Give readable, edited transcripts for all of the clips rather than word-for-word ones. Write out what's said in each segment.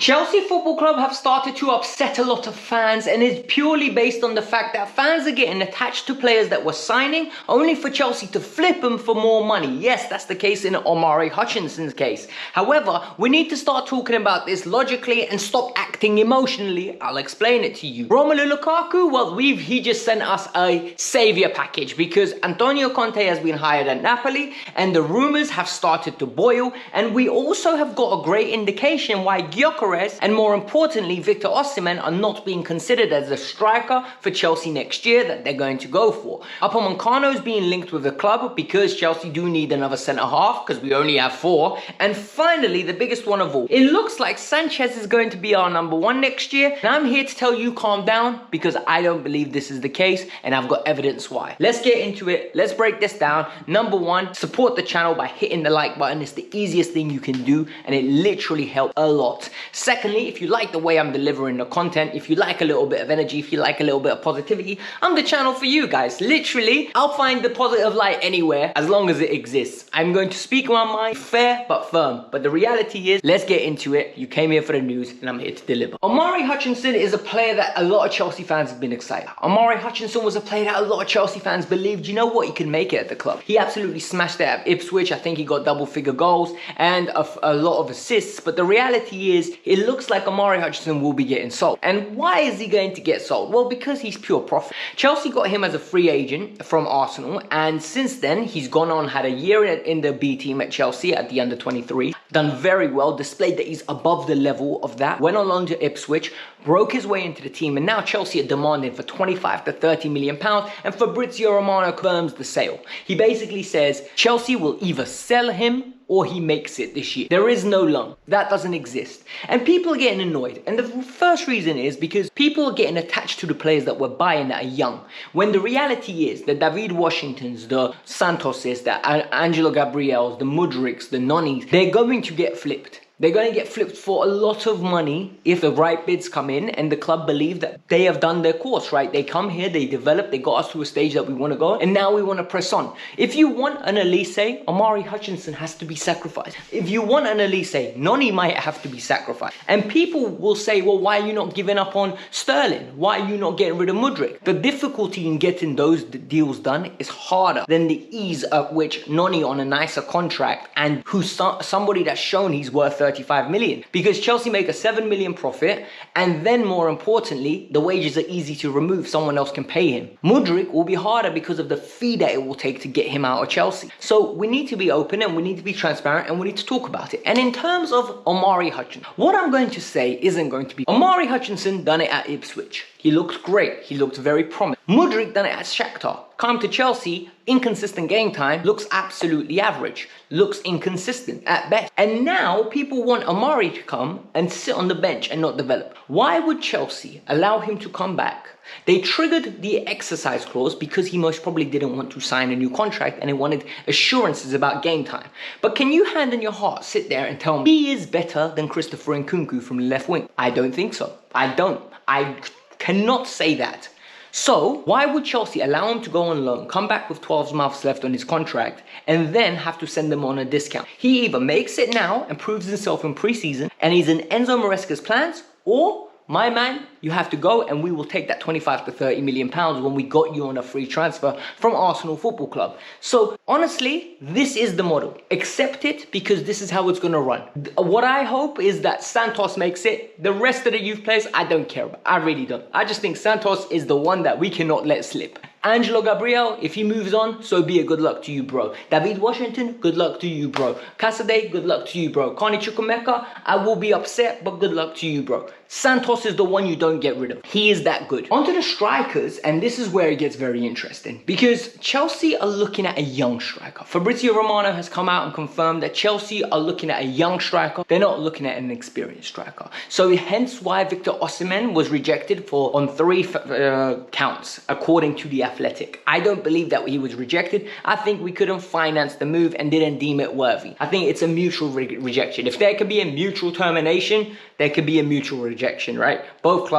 Chelsea Football Club have started to upset a lot of fans, and it's purely based on the fact that fans are getting attached to players that were signing only for Chelsea to flip them for more money. Yes, that's the case in Omari Hutchinson's case. However, we need to start talking about this logically and stop acting emotionally. I'll explain it to you. Romelu Lukaku, well, he just sent us a saviour package because Antonio Conte has been hired at Napoli and the rumours have started to boil, and we also have got a great indication why Gyokores and more importantly Victor Osimhen are not being considered as a striker for Chelsea next year that they're going to go for. Upamecano is being linked with the club because Chelsea do need another centre half because we only have 4. And finally, the biggest one of all, it looks like Sanchez is going to be our number 1 next year, and I'm here to tell you calm down because I don't believe this is the case and I've got evidence why. Let's get into it. Let's break this down. Number 1, support the channel by hitting the like button. It's the easiest thing you can do and it literally helps a lot. Secondly, if you like the way I'm delivering the content, if you like a little bit of energy, if you like a little bit of positivity, I'm the channel for you guys. Literally, I'll find the positive light anywhere as long as it exists. I'm going to speak my mind, fair but firm. But the reality is, let's get into it. You came here for the news and I'm here to deliver. Omari Hutchinson is a player that a lot of Chelsea fans have been excited about. Omari Hutchinson was a player that a lot of Chelsea fans believed, you know what, he can make it at the club. He absolutely smashed it at Ipswich. I think he got double-figure goals and a lot of assists. But the reality is, it looks like Omari Hutchinson will be getting sold. And why is he going to get sold? Well, because he's pure profit. Chelsea got him as a free agent from Arsenal, and since then he's gone on, had a year in the B team at Chelsea at the under-23, done very well, displayed that he's above the level of that, went on loan to Ipswich, broke his way into the team, and now Chelsea are demanding for 25 to 30 million pounds, and Fabrizio Romano confirms the sale. He basically says Chelsea will either sell him or he makes it this year. There is no loan. That doesn't exist. And people are getting annoyed. And the first reason is because people are getting attached to the players that we're buying that are young. When the reality is the David Washingtons, the Santoses, the Angelo Gabriels, the Mudriks, the Nonnies, they're going to get flipped. They're going to get flipped for a lot of money if the right bids come in and the club believe that they have done their course, right? They come here, they develop, they got us to a stage that we want to go, and now we want to press on. If you want an Elise, Omari Hutchinson has to be sacrificed. If you want an Elise, Noni might have to be sacrificed. And people will say, well, why are you not giving up on Sterling? Why are you not getting rid of Mudryk? The difficulty in getting those deals done is harder than the ease at which Noni on a nicer contract and who's somebody that's shown he's worth 35 million, because Chelsea make a 7 million profit, and then more importantly the wages are easy to remove, someone else can pay him. Mudryk will be harder because of the fee that it will take to get him out of Chelsea. So we need to be open and we need to be transparent and we need to talk about it. And in terms of Omari Hutchinson, what I'm going to say isn't going to be Omari Hutchinson done it at Ipswich. He looked great. He looked very promising. Mudryk done it at Shakhtar. Come to Chelsea, inconsistent game time, looks absolutely average. Looks inconsistent at best. And now people want Omari to come and sit on the bench and not develop. Why would Chelsea allow him to come back? They triggered the exercise clause because he most probably didn't want to sign a new contract and he wanted assurances about game time. But can you hand in your heart sit there and tell me he is better than Christopher Nkunku from the left wing? I don't think so. I don't. I cannot say that. So why would Chelsea allow him to go on loan, come back with 12 months left on his contract, and then have to send him on a discount? He either makes it now and proves himself in pre-season and he's in Enzo Maresca's plans, or my man, you have to go and we will take that 25 to 30 million pounds when we got you on a free transfer from Arsenal Football Club. So honestly, this is the model. Accept it because this is how it's going to run. What I hope is that Santos makes it. The rest of the youth players, I don't care about. I really don't. I just think Santos is the one that we cannot let slip. Angelo Gabriel, if he moves on, so be it. Good luck to you, bro. David Washington, good luck to you, bro. Casadei, good luck to you, bro. Carney Chukwuemeka, I will be upset, but good luck to you, bro. Santos is the one you don't get rid of. He is that good. Onto the strikers, and this is where it gets very interesting because Chelsea are looking at a young striker. Fabrizio Romano has come out and confirmed that Chelsea are looking at a young striker. They're not looking at an experienced striker. So hence why Victor Osimhen was rejected on 3 counts, according to the Athletic. I don't believe that he was rejected. I think we couldn't finance the move and didn't deem it worthy. I think it's a mutual rejection. If there could be a mutual termination, there could be a mutual rejection, right? Both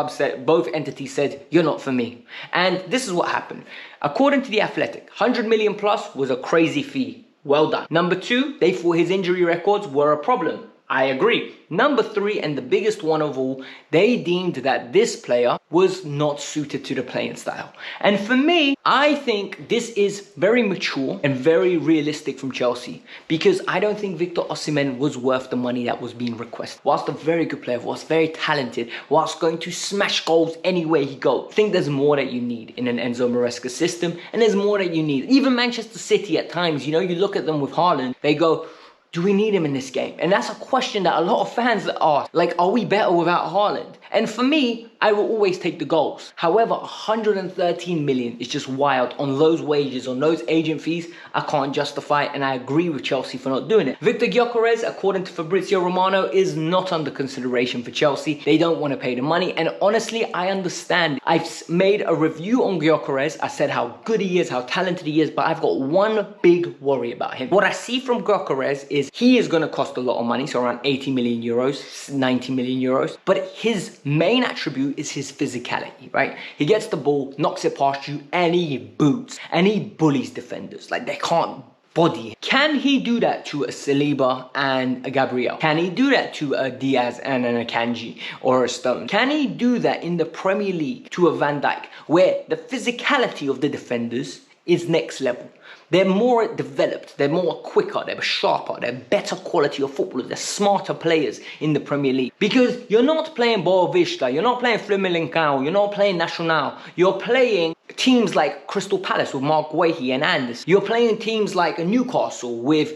entities said, you're not for me. And this is what happened. According to the Athletic, 100 million plus was a crazy fee. Well done. Number 2, they thought his injury records were a problem. I agree. Number 3, and the biggest one of all, they deemed that this player was not suited to the playing style. And for me, I think this is very mature and very realistic from Chelsea, because I don't think Victor Osimhen was worth the money that was being requested. Whilst a very good player, whilst very talented, whilst going to smash goals anywhere he goes, I think there's more that you need in an Enzo Maresca system, and there's more that you need. Even Manchester City at times, you know, you look at them with Haaland, they go, do we need him in this game? And that's a question that a lot of fans ask. Like, are we better without Haaland? And for me, I will always take the goals. However, 113 million is just wild on those wages, on those agent fees. I can't justify it, and I agree with Chelsea for not doing it. Victor Gyokores, according to Fabrizio Romano, is not under consideration for Chelsea. They don't want to pay the money, and honestly, I understand. I've made a review on Gyokores. I said how good he is, how talented he is, but I've got one big worry about him. What I see from Gyokores is he is going to cost a lot of money, so around 80 million euros, 90 million euros, but his main attribute is his physicality, right? He gets the ball, knocks it past you, and he boots, and he bullies defenders. Like, they can't body him. Can he do that to a Saliba and a Gabriel? Can he do that to a Diaz and an Akanji or a Stone? Can he do that in the Premier League to a Van Dijk, where the physicality of the defenders is next level? They're more developed, they're more quicker, they're sharper, they're better quality of footballers, they're smarter players in the Premier League. Because you're not playing Boavista, you're not playing Fluminense, you're not playing Nacional, you're playing teams like Crystal Palace with Mark Guehi and Anderson. You're playing teams like Newcastle with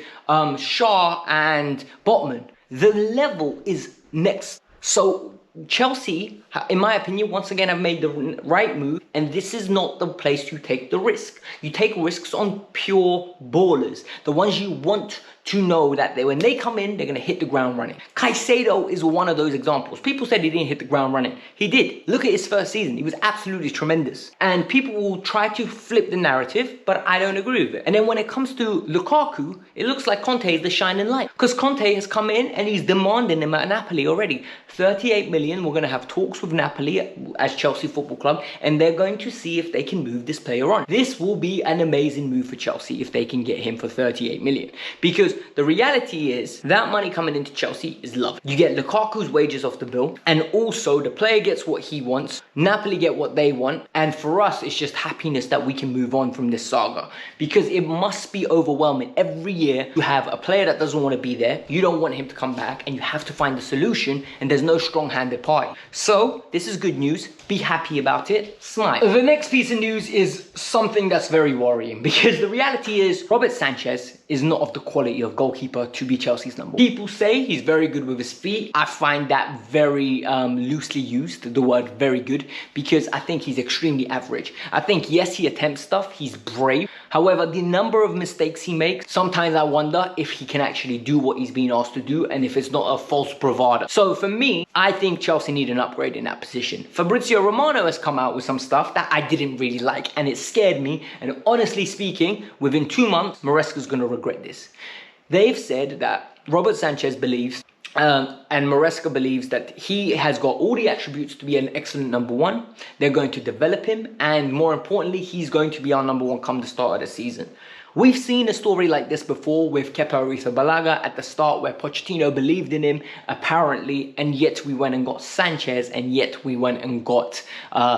Shaw and Botman. The level is next. So Chelsea, in my opinion, once again, have made the right move, and this is not the place to take the risk. You take risks on pure ballers, the ones you want to know that when they come in, they're going to hit the ground running. Caicedo is one of those examples. People said he didn't hit the ground running. He did. Look at his first season. He was absolutely tremendous. And people will try to flip the narrative, but I don't agree with it. And then when it comes to Lukaku, it looks like Conte is the shining light. Because Conte has come in and he's demanding him at Napoli already. 38 million. We're going to have talks with Napoli as Chelsea Football Club, and they're going to see if they can move this player on. This will be an amazing move for Chelsea if they can get him for 38 million. Because the reality is that money coming into Chelsea is lovely. You get Lukaku's wages off the bill, and also the player gets what he wants, Napoli get what they want, and for us it's just happiness that we can move on from this saga. Because it must be overwhelming every year. You have a player that doesn't want to be there, you don't want him to come back, and you have to find a solution, and there's no strong-handed party. So this is good news. Be happy about it. Smile. The next piece of news is something that's very worrying, because the reality is Robert Sanchez is not of the quality of goalkeeper to be Chelsea's number one. People say he's very good with his feet. I find that very loosely used, the word very good, because I think he's extremely average. I think, yes, he attempts stuff, he's brave. However, the number of mistakes he makes, sometimes I wonder if he can actually do what he's being asked to do, and if it's not a false bravado. So for me, I think Chelsea need an upgrade in that position. Fabrizio Romano has come out with some stuff that I didn't really like, and it scared me. And honestly speaking, within 2 months, Maresca's going to regret this. They've said that Robert Sanchez believes and Maresca believes that he has got all the attributes to be an excellent number one. They're going to develop him, and more importantly, he's going to be our number one come the start of the season. We've seen a story like this before with Kepa Arrizabalaga at the start, where Pochettino believed in him, apparently, and yet we went and got Sanchez, and yet we went and got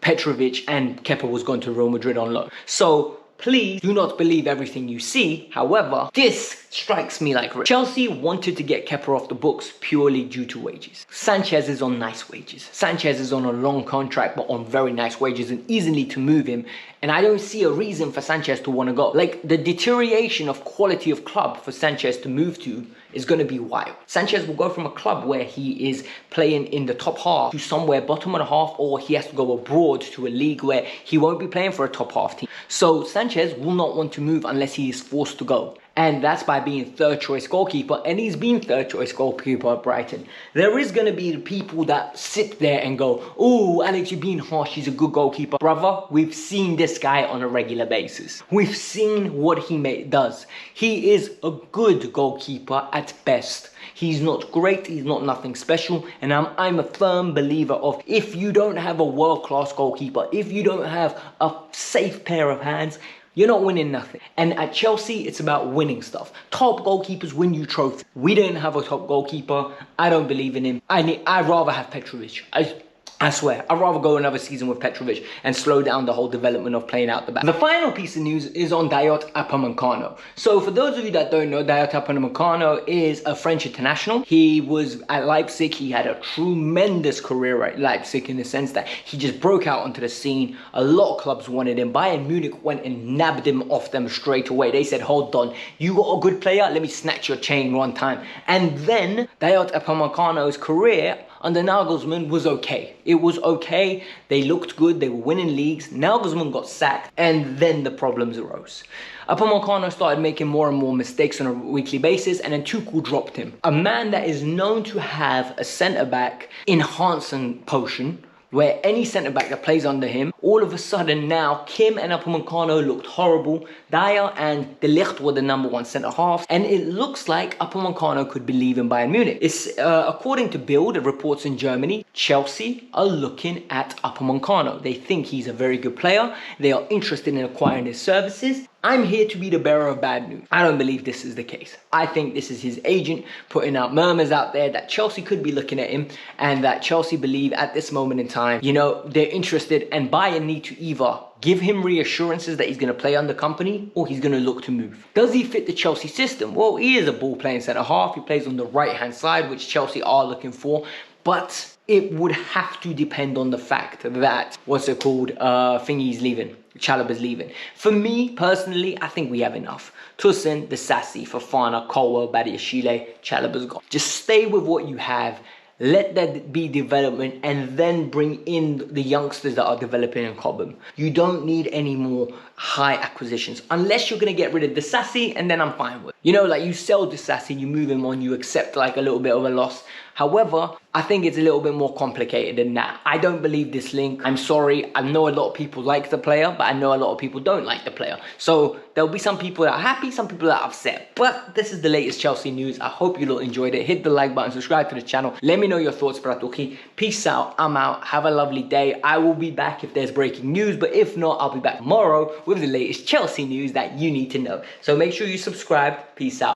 Petrovic, and Kepa was going to Real Madrid on loan. So please do not believe everything you see. However, this strikes me like Chelsea wanted to get Kepa off the books purely due to wages. Sanchez is on nice wages. Sanchez is on a long contract, but on very nice wages, and easily to move him. And I don't see a reason for Sanchez to want to go. Like, the deterioration of quality of club for Sanchez to move to is going to be wild. Sanchez will go from a club where he is playing in the top half to somewhere bottom of the half, or he has to go abroad to a league where he won't be playing for a top half team. So Sanchez will not want to move unless he is forced to go. And that's by being third choice goalkeeper, and he's been third choice goalkeeper at Brighton. There is going to be people that sit there and go, "Oh, Alex, you're being harsh, he's a good goalkeeper." Brother, we've seen this guy on a regular basis. We've seen what he does. He is a good goalkeeper at best. He's not great, he's not nothing special, and I'm a firm believer of, if you don't have a world-class goalkeeper, if you don't have a safe pair of hands, you're not winning nothing. And at Chelsea, it's about winning stuff. Top goalkeepers win you trophies. We didn't have a top goalkeeper. I don't believe in him. I'd rather have Petrovic. I swear, I'd rather go another season with Petrovic and slow down the whole development of playing out the back. The final piece of news is on Dayot Upamecano. So for those of you that don't know, Dayot Upamecano is a French international. He was at Leipzig. He had a tremendous career at Leipzig in the sense that he just broke out onto the scene. A lot of clubs wanted him. Bayern Munich went and nabbed him off them straight away. They said, hold on, you got a good player? Let me snatch your chain one time. And then Dayot Upamecano's career under Nagelsmann was okay. It was okay. They looked good. They were winning leagues. Nagelsmann got sacked, and then the problems arose. Upamecano started making more and more mistakes on a weekly basis, and then Tuchel dropped him. A man that is known to have a centre-back enhancing potion, where any centre-back that plays under him, all of a sudden now, Kim and Upamecano looked horrible. Dyer and De Ligt were the number one centre-half, and it looks like Upamecano could be leaving Bayern Munich. It's according to Bild, the reports in Germany, Chelsea are looking at Upamecano. They think he's a very good player. They are interested in acquiring his services. I'm here to be the bearer of bad news. I don't believe this is the case. I think this is his agent putting out murmurs out there that Chelsea could be looking at him, and that Chelsea believe at this moment in time, you know, they're interested, and Bayern need to either give him reassurances that he's going to play under company, or he's going to look to move. Does he fit the Chelsea system? Well, he is a ball-playing centre-half. He plays on the right-hand side, which Chelsea are looking for, but it would have to depend on the fact that, Thingy's leaving. Chalobah's leaving. For me, personally, I think we have enough. Tosin, Disasi, Fofana, Colwell, Badiashile, Chalobah's gone. Just stay with what you have. Let that be development, and then bring in the youngsters that are developing in Cobham. You don't need any more high acquisitions unless you're going to get rid of Disasi, and then I'm fine with it. You know, like you sell Disasi, you move him on, you accept like a little bit of a loss. However, I think it's a little bit more complicated than that. I don't believe this link. I'm sorry. I know a lot of people like the player, but I know a lot of people don't like the player. So there'll be some people that are happy, some people that are upset. But this is the latest Chelsea news. I hope you all enjoyed it. Hit the like button, subscribe to the channel. Let me know your thoughts, Bratuki. Peace out. I'm out. Have a lovely day. I will be back if there's breaking news, but if not, I'll be back tomorrow with the latest Chelsea news that you need to know. So make sure you subscribe. Peace out.